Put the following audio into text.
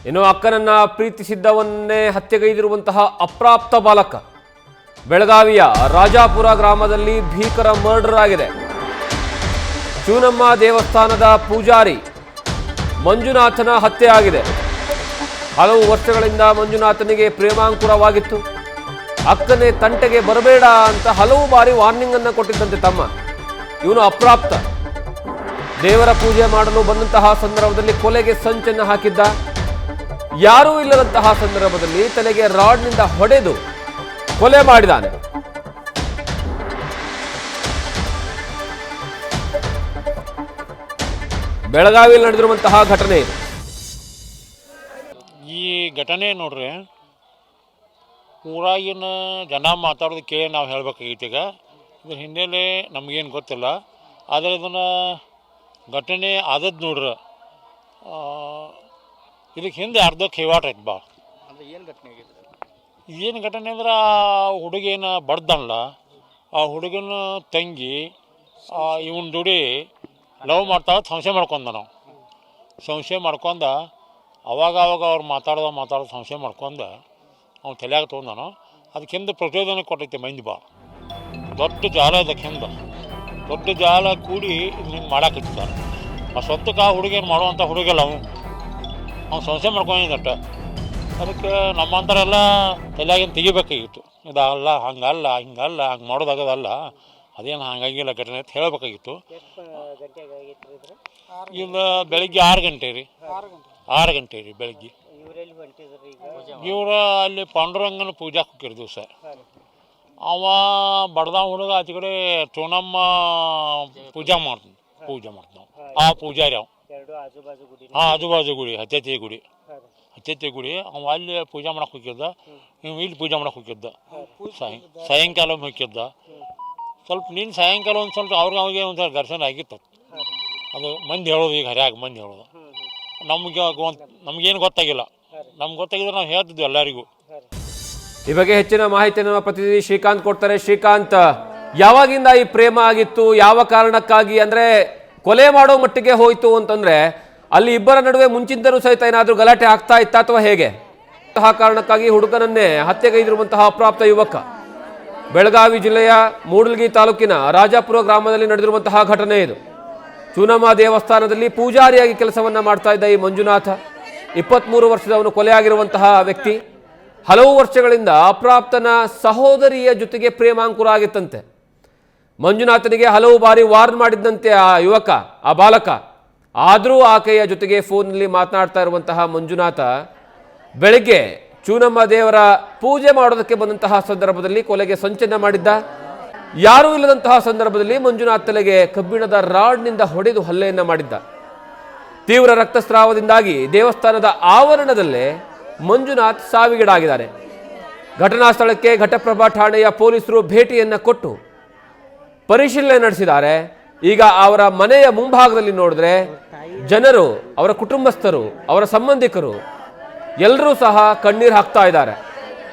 ಇನ್ನು ಅಕ್ಕನನ್ನ ಪ್ರೀತಿಸಿದ್ದವನ್ನೇ ಹತ್ಯೆಗೈದಿರುವಂತಹ ಅಪ್ರಾಪ್ತ ಬಾಲಕ. ಬೆಳಗಾವಿಯ ರಾಜಾಪುರ ಗ್ರಾಮದಲ್ಲಿ ಭೀಕರ ಮರ್ಡರ್ ಆಗಿದೆ. ಚೂನಮ್ಮ ದೇವಸ್ಥಾನದ ಪೂಜಾರಿ ಮಂಜುನಾಥನ ಹತ್ಯೆ ಆಗಿದೆ. ಹಲವು ವರ್ಷಗಳಿಂದ ಮಂಜುನಾಥನಿಗೆ ಪ್ರೇಮಾಂಕುರವಾಗಿತ್ತು. ಅಕ್ಕನೇ ತಂಟೆಗೆ ಬರಬೇಡ ಅಂತ ಹಲವು ಬಾರಿ ವಾರ್ನಿಂಗ್ ಅನ್ನು ಕೊಟ್ಟಿದ್ದಂತೆ ತಮ್ಮ. ಇವನು ಅಪ್ರಾಪ್ತ. ದೇವರ ಪೂಜೆ ಮಾಡಲು ಬಂದಂತಹ ಸಂದರ್ಭದಲ್ಲಿ ಕೊಲೆಗೆ ಸಂಚನ್ನು ಹಾಕಿದ್ದ. ಯಾರೂ ಇಲ್ಲದಂತಹ ಸಂದರ್ಭದಲ್ಲಿ ತಲೆಗೆ ರಾಡ್ನಿಂದ ಹೊಡೆದು ಕೊಲೆ ಮಾಡಿದ್ದಾನೆ. ಬೆಳಗಾವಿಯಲ್ಲಿ ನಡೆದಿರುವಂತಹ ಘಟನೆ ಇದು. ಈ ಘಟನೆ ನೋಡ್ರಿ, ಊರಾಗಿನ ಜನ ಮಾತಾಡೋದು ಕೇಳಿ ನಾವು ಹೇಳ್ಬೇಕಾಗಿತ್ತು. ಈಗ ಇದ್ರ ಹಿನ್ನೆಲೆ ನಮಗೇನು ಗೊತ್ತಿಲ್ಲ. ಆದರೆ ಇದನ್ನು ಘಟನೆ ಆದದ್ದು ನೋಡ್ರಿ, ಇದಕ್ಕೆ ಹಿಂದೆ ಅರ್ಧ ಕೈವಾಟ ಐತೆ ಬಾ. ಏನು ಘಟನೆ ಅಂದ್ರೆ, ಆ ಹುಡುಗೇನ ಬಡ್ದಲ್ಲ, ಆ ಹುಡುಗನ ತಂಗಿ ಇವನ ಜೋಡಿ ಲವ್ ಮಾಡ್ತಾಳೆ. ಸಂಶಯ ಮಾಡ್ಕೊಂಡ ಅವಾಗ ಅವ್ರು ಮಾತಾಡೋದು ಸಂಶಯ ಮಾಡ್ಕೊಂಡು ಅವ್ನು ತಲೆಯಾಗ ತೊಗೊಂಡಾನು. ಅದಕ್ಕಿಂತ ಪ್ರಚೋದನೆ ಕೊಟ್ಟೈತೆ ಮಂದಿ ಬಾ. ದೊಡ್ಡ ಜಾಲ ಅದಕ್ಕಿಂತ ದೊಡ್ಡ ಜಾಲ ಕೂಡಿ ಹಿಂಗೆ ಮಾಡಾಕತ್ತಿದ್ದಾರೆ. ಆ ಸ್ವತ್ತಕ್ಕೆ ಆ ಹುಡುಗೇನು ಮಾಡುವಂಥ ಹುಡುಗಲ್ಲ ಅವ್ನು ಸಂಶಯ ಮಾಡ್ಕೊಂಡಿದ್ದಟ್ಟ. ಅದಕ್ಕೆ ನಮ್ಮಂಥರೆಲ್ಲ ತಲೆಯಾಗಿನ ತೆಗಿಬೇಕಾಗಿತ್ತು. ಇದಲ್ಲ, ಹಂಗಲ್ಲ, ಹಂಗೆ ಮಾಡೋದಾಗೋದಲ್ಲ, ಅದೇನು ಹಂಗಾಗಿಲ್ಲ ಘಟನೆ ಅಂತ ಹೇಳಬೇಕಾಗಿತ್ತು. ಈಗ ಬೆಳಗ್ಗೆ 6 ಗಂಟೆ ರೀ, 6 ಗಂಟೆ ರೀ ಬೆಳಗ್ಗೆ. ಇವ್ರು ಅಲ್ಲಿ ಪಾಂಡುರಂಗನ ಪೂಜಾಕ್ಕೆ ಹೋಗಿರ್ ದಿವಸ. ಅವ ಬಡ್ದ ಹುಡುಗ ಆಚೆ ಕಡೆ ಚೂನಮ್ಮ ಪೂಜೆ ಮಾಡ್ತಾನೆ. ಆ ಪೂಜಾರಿ ಅವ ಆಜುಬಾಜು ಗುಡಿ, ಹಚ್ಚೆ ಗುಡಿ. ಅವ ಅಲ್ಲಿ ಪೂಜೆ ಮಾಡಕ್ಕೆ ಹೋಗಿದ್ದ, ನೀವು ಇಲ್ಲಿ ಪೂಜೆ ಮಾಡಕ್ಕೆ ಹೋಗಿದ್ದ. ಸಾಯಂಕಾಲ ಹೋಗಿದ್ದ. ಸ್ವಲ್ಪ ನೀನು ಸಾಯಂಕಾಲ ಒಂದು ಸ್ವಲ್ಪ ಅವ್ರಿಗೆ ಒಂಥರ ಘರ್ಷಣೆ ಆಗಿತ್ತು. ಅದು ಮಂದಿ ಹೇಳೋದು, ಈಗ ಹರ್ಯಾಗ ಮಂದಿ ಹೇಳೋದು. ನಮಗೇನು ಗೊತ್ತಾಗಿಲ್ಲ. ನಮ್ಗೆ ಗೊತ್ತಾಗಿದ್ರೆ ನಾವು ಹೇಳ್ತಿದ್ವಿ ಎಲ್ಲರಿಗೂ. ಈ ಬಗ್ಗೆ ಹೆಚ್ಚಿನ ಮಾಹಿತಿಯನ್ನು ನಮ್ಮ ಪ್ರತಿನಿಧಿ ಶ್ರೀಕಾಂತ್ ಕೊಡ್ತಾರೆ. ಶ್ರೀಕಾಂತ್, ಯಾವಾಗಿಂದ ಈ ಪ್ರೇಮ ಆಗಿತ್ತು? ಯಾವ ಕಾರಣಕ್ಕಾಗಿ? ಅಂದ್ರೆ ಕೊಲೆ ಮಾಡೋ ಮಟ್ಟಿಗೆ ಹೋಯ್ತು ಅಂತಂದ್ರೆ ಅಲ್ಲಿ ಇಬ್ಬರ ನಡುವೆ ಮುಂಚಿಂದನೂ ಸಹಿತ ಏನಾದರೂ ಗಲಾಟೆ ಆಗ್ತಾ ಇತ್ತ ಅಥವಾ ಹೇಗೆ? ಆ ಕಾರಣಕ್ಕಾಗಿ ಹುಡುಗನನ್ನೇ ಹತ್ಯೆಗೈದಿರುವಂತಹ ಅಪ್ರಾಪ್ತ ಯುವಕ. ಬೆಳಗಾವಿ ಜಿಲ್ಲೆಯ ಮೂಡಲಗಿ ತಾಲೂಕಿನ ರಾಜಾಪುರ ಗ್ರಾಮದಲ್ಲಿ ನಡೆದಿರುವಂತಹ ಘಟನೆ ಇದು. ಚೂನಮ್ಮ ದೇವಸ್ಥಾನದಲ್ಲಿ ಪೂಜಾರಿಯಾಗಿ ಕೆಲಸವನ್ನ ಮಾಡ್ತಾ ಇದ್ದ ಈ ಮಂಜುನಾಥ, 23 ವರ್ಷದವನು ಕೊಲೆಯಾಗಿರುವಂತಹ ವ್ಯಕ್ತಿ. ಹಲವು ವರ್ಷಗಳಿಂದ ಅಪ್ರಾಪ್ತನ ಸಹೋದರಿಯ ಜೊತೆಗೆ ಪ್ರೇಮಾಂಕುರ ಆಗಿತ್ತಂತೆ. ಮಂಜುನಾಥನಿಗೆ ಹಲವು ಬಾರಿ ವಾರ್ನ್ ಮಾಡಿದ್ದಂತೆ ಆ ಯುವಕ, ಆ ಬಾಲಕ. ಆದರೂ ಆಕೆಯ ಜೊತೆಗೆ ಫೋನ್ನಲ್ಲಿ ಮಾತನಾಡ್ತಾ ಇರುವಂತಹ ಮಂಜುನಾಥ ಬೆಳಗ್ಗೆ ಚೂನಮ್ಮ ದೇವರ ಪೂಜೆ ಮಾಡೋದಕ್ಕೆ ಬಂದಂತಹ ಸಂದರ್ಭದಲ್ಲಿ ಕೊಲೆಗೆ ಸಂಚನ್ನ ಮಾಡಿದ್ದ. ಯಾರೂ ಇಲ್ಲದಂತಹ ಸಂದರ್ಭದಲ್ಲಿ ಮಂಜುನಾಥ್ ತಲೆಗೆ ಕಬ್ಬಿಣದ ರಾಡ್ನಿಂದ ಹೊಡೆದು ಹಲ್ಲೆಯನ್ನ ಮಾಡಿದ್ದ. ತೀವ್ರ ರಕ್ತಸ್ರಾವದಿಂದಾಗಿ ದೇವಸ್ಥಾನದ ಆವರಣದಲ್ಲೇ ಮಂಜುನಾಥ್ ಸಾವಿಗೀಡಾಗಿದ್ದಾರೆ. ಘಟನಾ ಸ್ಥಳಕ್ಕೆ ಘಟಪ್ರಭಾ ಠಾಣೆಯ ಪೊಲೀಸರು ಭೇಟಿಯನ್ನ ಕೊಟ್ಟು ಪರಿಶೀಲನೆ ನಡೆಸಿದ್ದಾರೆ. ಈಗ ಅವರ ಮನೆಯ ಮುಂಭಾಗದಲ್ಲಿ ನೋಡಿದ್ರೆ ಜನರು, ಅವರ ಕುಟುಂಬಸ್ಥರು, ಅವರ ಸಂಬಂಧಿಕರು ಎಲ್ಲರೂ ಸಹ ಕಣ್ಣೀರು ಹಾಕ್ತಾ ಇದ್ದಾರೆ.